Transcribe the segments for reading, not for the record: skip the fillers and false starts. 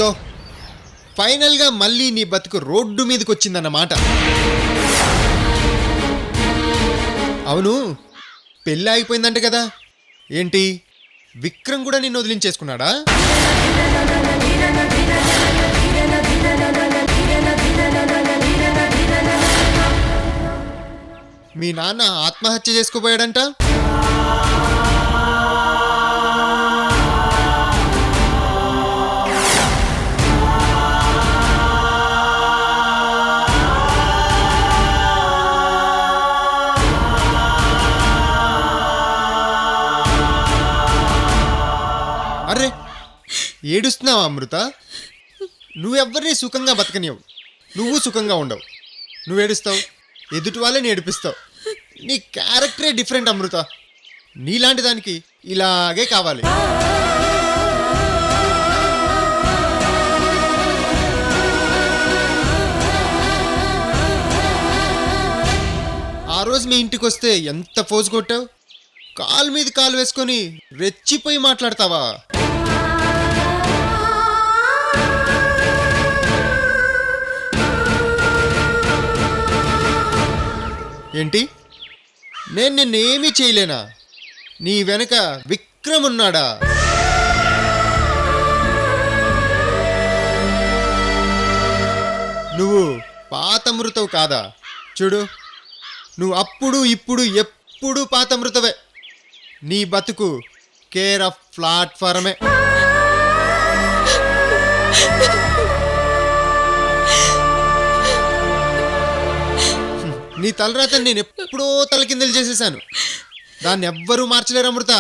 So ఫైనల్గా మళ్ళీ నీ బతుకు రోడ్డు మీదకి వచ్చిందన్నమాట. అవును, పెళ్ళి అయిపోయిందంట కదా, ఏంటి విక్రమ్ కూడా నిన్ను వదిలించేసుకున్నాడా? మీ నాన్న ఆత్మహత్య చేసుకోపోయాడంట. అరే ఏడుస్తున్నావా అమృత? నువ్వెవ్వరినీ సుఖంగా బతకనివ్వు, నువ్వు సుఖంగా ఉండవు. నువ్వు ఏడుస్తావు, ఎదుటి వాళ్ళని ఏడిపిస్తావు. నీ క్యారెక్టరే డిఫరెంట్ అమృత. నీలాంటి దానికి ఇలాగే కావాలి. ఆ రోజు మీ ఇంటికి వస్తే ఎంత ఫోజు కొట్టావు. కాలు మీద కాలు వేసుకొని రెచ్చిపోయి మాట్లాడతావా? ఏంటి, నేను నిన్నేమీ చేయలేనా? నీ వెనక విక్రమ్ ఉన్నాడా? నువ్వు పాతమృతవు కాదా? చూడు, నువ్వు అప్పుడు ఇప్పుడు ఎప్పుడు పాతమృతవే. నీ బతుకు కేర్ ఆఫ్ ప్లాట్ఫారమే. నీ తలరాత నేను ఎప్పుడో తలకిందలు చేసేసాను. దాన్ని ఎవ్వరూ మార్చలేరు అమృత.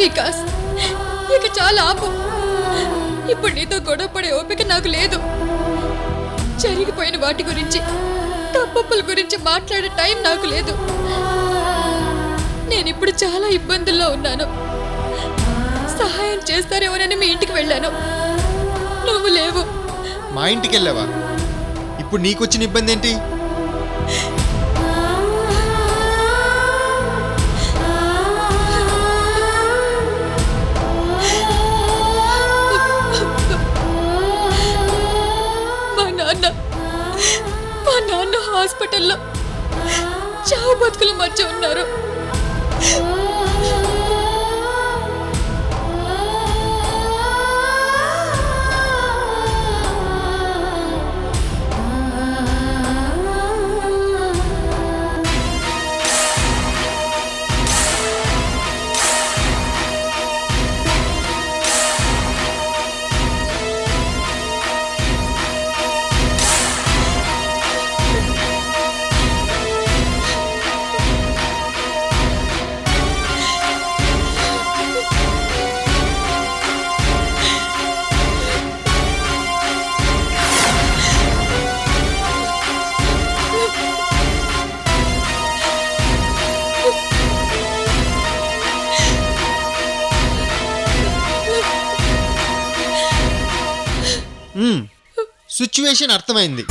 వికాస్, ఇక చాలా ఆపు. ఇప్పుడు నీతో గొడవ పడే ఓపిక నాకు లేదు. జరిగిపోయిన వాటి గురించి, తప్పుల గురించి మాట్లాడే టైం నాకు లేదు. నేను ఇప్పుడు చాలా ఇబ్బందుల్లో ఉన్నాను. సహాయం చేస్తారేమోనని మీ ఇంటికి వెళ్ళాను, నువ్వు లేవు. మా ఇంటికి వెళ్ళావా? ఇప్పుడు నీకొచ్చిన ఇబ్బంది ఏంటి? మా నాన్న హాస్పిటల్లో చావు బతుకుల మధ్య ఉన్నారు. సిచ్యువేషన్ అర్థమైంది.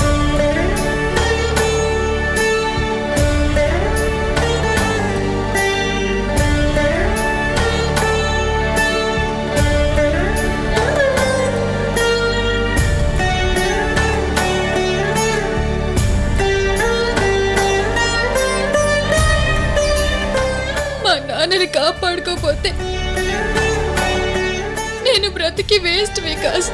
మా నాన్నని కాపాడుకోపోతే నేను బ్రతికి వేస్ట్ వికాస్.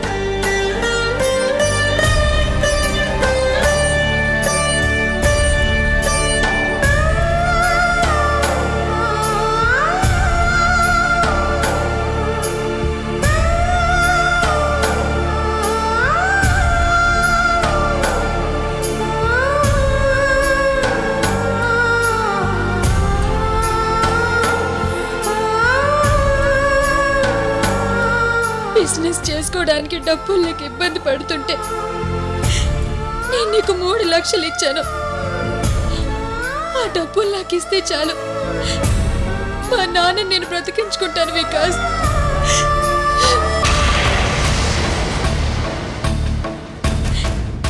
బిజినెస్ చేసుకోవడానికి డబ్బులు లేక ఇబ్బంది పడుతుంటే నేను నీకు 3 లక్షలు ఇచ్చాను. ఆ డబ్బులు నాకు ఇస్తే చాలు, మా నాన్న నేను బ్రతికించుకుంటాను వికాస్.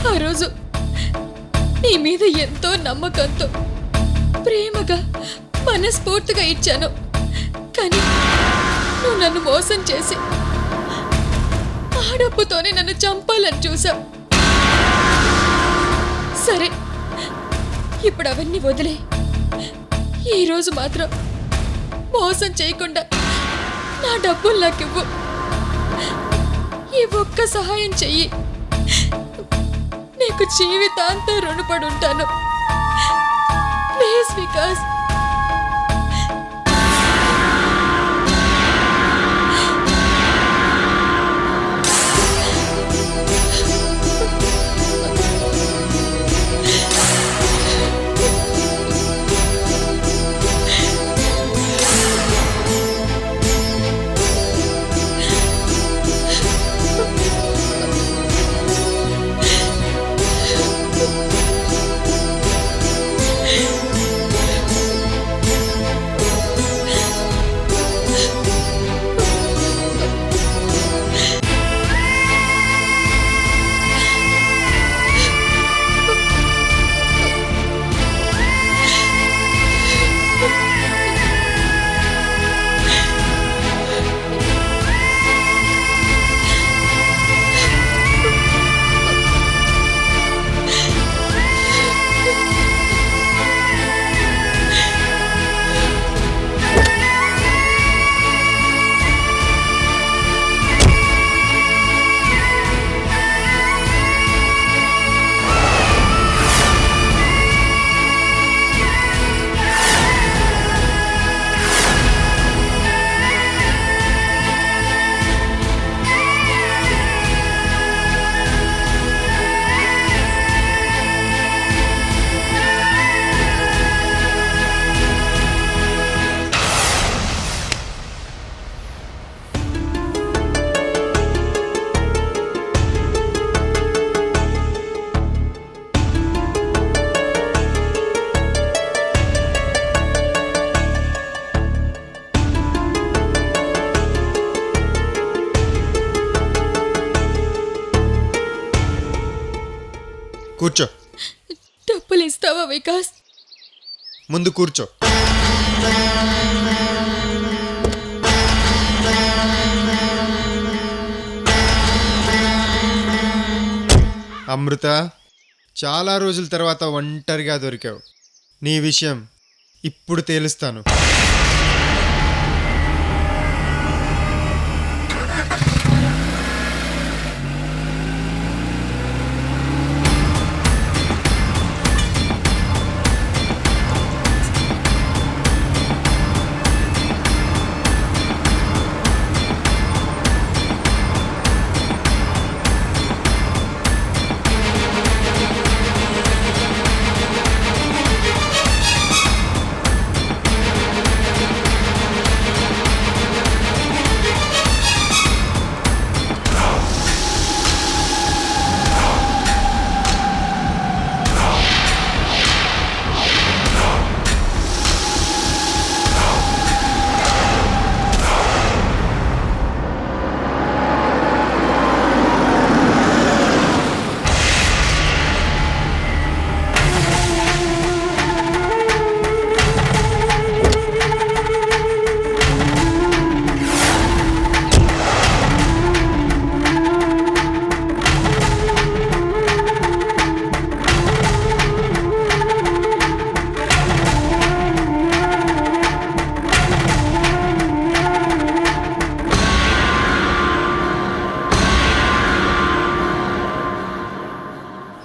ఆ రోజు నీ నీ మీద ఎంతో నమ్మకంతో ప్రేమగా మనస్ఫూర్తిగా ఇచ్చాను. కానీ నువ్వు నన్ను మోసం చేసి ఆ డబ్బుతోనే నన్ను చంపాలని చూసావు. సరే, ఇప్పుడు అవన్నీ వదిలే. ఈరోజు మాత్రం మోసం చేయకుండా నా డబ్బులు నాకివ్వు. ఈ ఒక్క సహాయం చెయ్యి. నీకు జీవితాంతం రుణపడి ఉంటాను. ప్లీజ్ వికాస్. కూర్చో. డబ్బులు ఇస్తావా వికాస్? ముందు కూర్చో. అమృత, చాలా రోజుల తర్వాత ఒంటరిగా దొరికావు. నీ విషయం ఇప్పుడు తేలుస్తాను.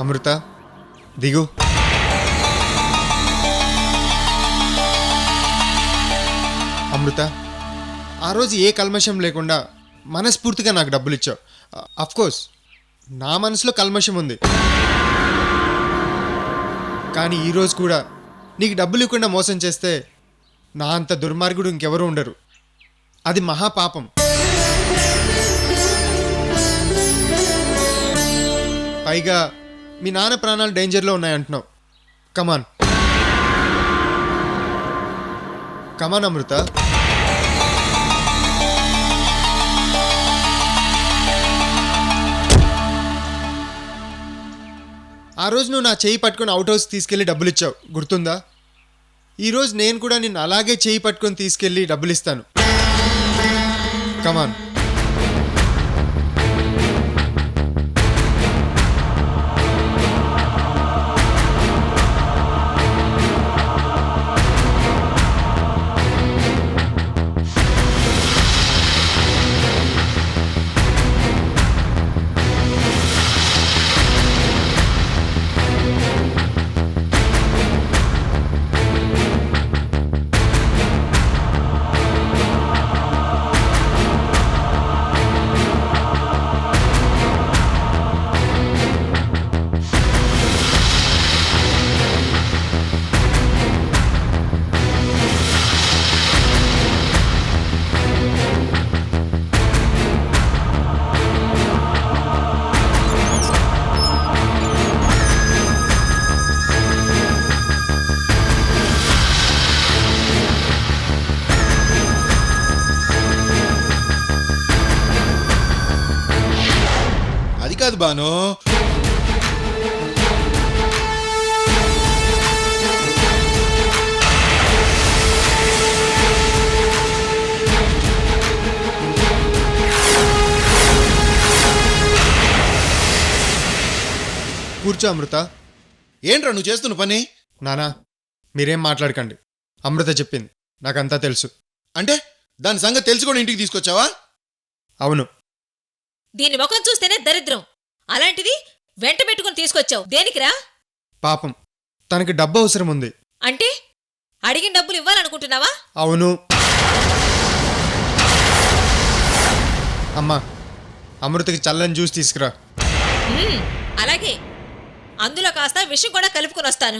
అమృత, దిగు. అమృత, ఆ రోజు ఏ కల్మషం లేకుండా మనస్ఫూర్తిగా నాకు డబ్బులు ఇచ్చావు. అఫ్కోర్స్ నా మనసులో కల్మషం ఉంది, కానీ ఈరోజు కూడా నీకు డబ్బులు ఇవ్వకుండా మోసం చేస్తే నా అంత దుర్మార్గుడు ఇంకెవరూ ఉండరు. అది మహాపాపం. పైగా మీ నాన్న ప్రాణాలు డేంజర్లో ఉన్నాయంటున్నావు. కమాన్ కమాన్ అమృత. ఆ రోజు నువ్వు నా చేయి పట్టుకొని అవుట్ హౌస్ తీసుకెళ్ళి డబ్బులు ఇచ్చావు, గుర్తుందా? ఈరోజు నేను కూడా నిన్ను అలాగే చేయి పట్టుకొని తీసుకెళ్ళి డబ్బులు ఇస్తాను. కమాన్. అది కాదు బాను. కూర్చో అమృత. ఏంట్రా నువ్వు చేస్తున్న పని? నానా, మీరేం మాట్లాడకండి. అమృత చెప్పింది, నాకంతా తెలుసు. అంటే దాని సంగతి తెలుసుకొని ఇంటికి తీసుకొచ్చావా? అవును. దీని ముఖం చూస్తేనే దరిద్రం. అలాంటిది వెంట పెట్టుకుని తీసుకొచ్చావు దేనికిరా? పాపం, తనకి డబ్బు అవసరం ఉంది. అంటే అడిగిన డబ్బులు ఇవ్వాలనుకుంటున్నావా? అవును. అమ్మా, అమృతకి చల్లని జ్యూస్ తీసుకురా. అలాగే, అందులో కాస్త విషం కూడా కలుపుకొని వస్తాను.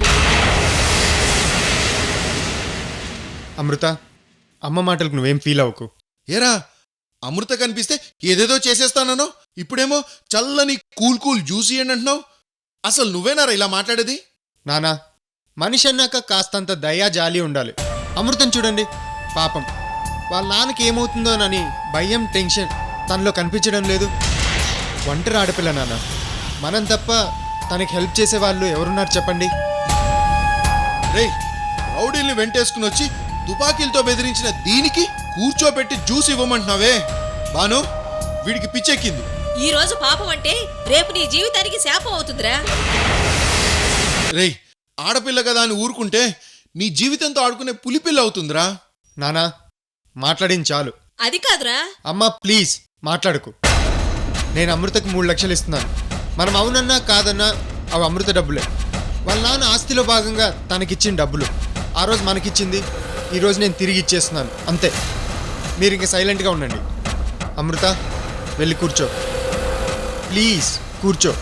అమృత, అమ్మ మాటలకు నువ్వేం ఫీల్ అవ్వకు. ఏరా, అమృత కనిపిస్తే ఏదేదో చేసేస్తానో, ఇప్పుడేమో చల్లని కూల్ కూల్ జ్యూస్ ఇయ్యండి అంటున్నావు. అసలు నువ్వేనారా ఇలా మాట్లాడేది? నానా, మనిషి అన్నాక కాస్తంత దయా జాలి ఉండాలి. అమృతం చూడండి, పాపం, వాళ్ళ నాన్నకి ఏమవుతుందోనని భయం, టెన్షన్ తనలో కనిపించడం లేదు. ఒంటరి ఆడపిల్ల నాన్న, మనం తప్ప తనకి హెల్ప్ చేసేవాళ్ళు ఎవరున్నారు చెప్పండి? రేయ్, రౌడీల్ని వెంటేసుకుని వచ్చి తుపాకీలతో బెదిరించిన దీనికి కూర్చోబెట్టి జ్యూస్ ఇవ్వమంటున్నావే? బాను, వీడికి పిచ్చెక్కింది. ఈ రోజు పాపం అంటే రేపు నీ జీవితానికి శాపం అవుతుందిరా. రేయ్, ఆడపిల్ల కదా అని ఊరుకుంటే నీ జీవితంతో ఆడుకునే పులిపిల్ల అవుతుందిరా. నానా, మాట్లాడింది చాలు. అది కాదురా. అమ్మా ప్లీజ్ మాట్లాడుకు. నేను అమృతకు 3 లక్షలు ఇస్తున్నాను. మనం అవునన్నా కాదన్నా అవి అమృత డబ్బులే. వాళ్ళ నాన్న ఆస్తిలో భాగంగా తనకిచ్చిన డబ్బులు. ఆ రోజు మనకిచ్చింది, ఈరోజు నేను తిరిగి ఇచ్చేస్తున్నాను, అంతే. మీరు ఇంక సైలెంట్గా ఉండండి. అమృత, వెళ్ళి కూర్చో ప్లీజ్, కూర్చో.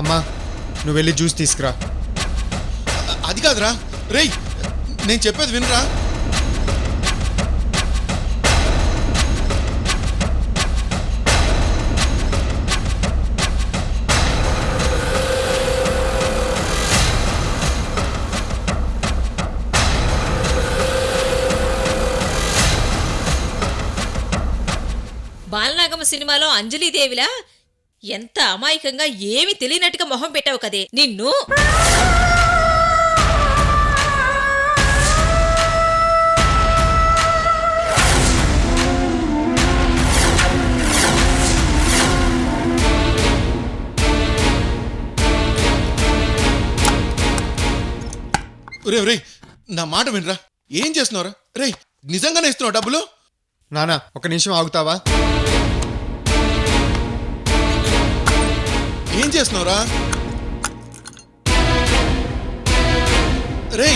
అమ్మా, నువ్వు వెళ్ళి జ్యూస్ తీసుకురా. అది కాదురా. రేయ్, నేను చెప్పేది వినరా. బాలనాగమ్మ సినిమాలో అంజలీదేవిలా ఎంత అమాయకంగా ఏమి తెలియనట్టుగా మొహం పెట్టావు కదే నిన్ను. రే రే, నా మాట వినరా. ఏం చేస్తున్నావురా? రే, నిజంగానే ఇస్తున్నావు డబ్బులు? నానా, ఒక నిమిషం ఆగుతావా? ఏం చేస్తున్నావురా? రే,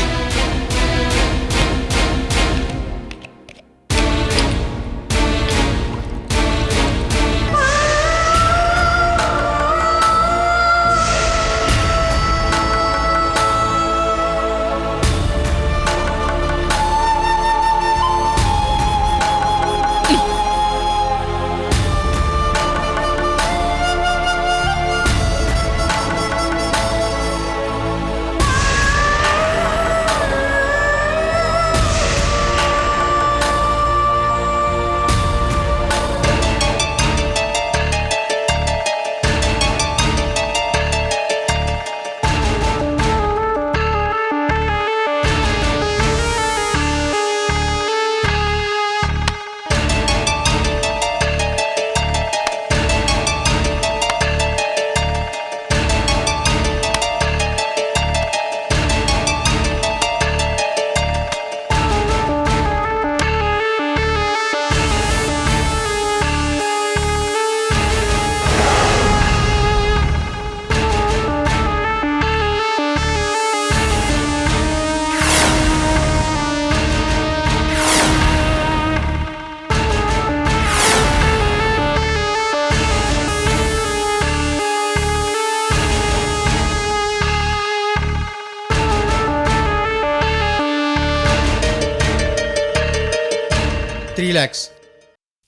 3 lakhs.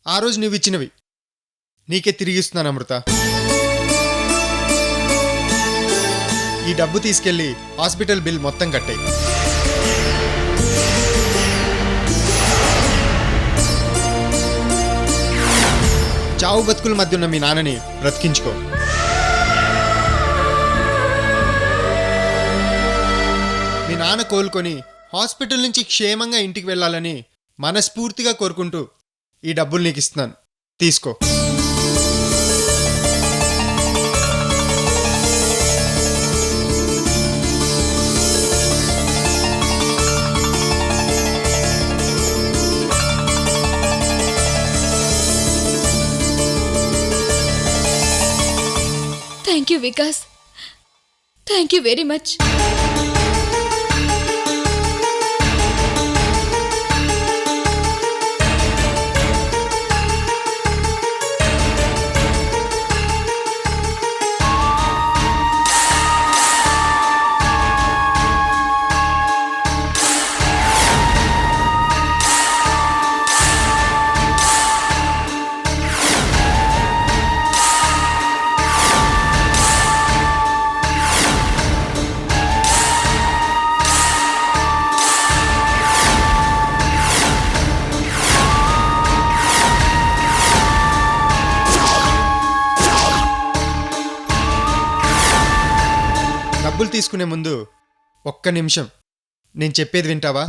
ఆ రోజు నువ్వు ఇచ్చినవి నీకే తిరిగిస్తున్నాను అమృత. ఈ డబ్బు తీసుకెళ్ళి హాస్పిటల్ బిల్ మొత్తం కట్టాయి. చావు బతుకుల మధ్య ఉన్న మీ నాన్నని బ్రతికించుకో. మీ నాన్న కోలుకొని హాస్పిటల్ నుంచి క్షేమంగా ఇంటికి వెళ్ళాలని మనస్ఫూర్తిగా కోరుకుంటూ ఈ డబ్బులు నీకు ఇస్తున్నాను, తీసుకో. Thank you Vikas, thank you very much. డబ్బులు తీసుకునే ముందు ఒక్క నిమిషం నేను చెప్పేది వింటావా?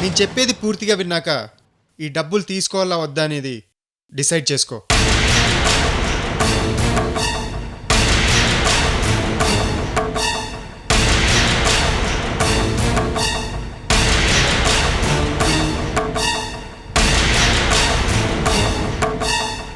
నేను చెప్పేది పూర్తిగా విన్నాక ఈ డబ్బులు తీసుకోవాలా వద్దా అనేది డిసైడ్ చేసుకో.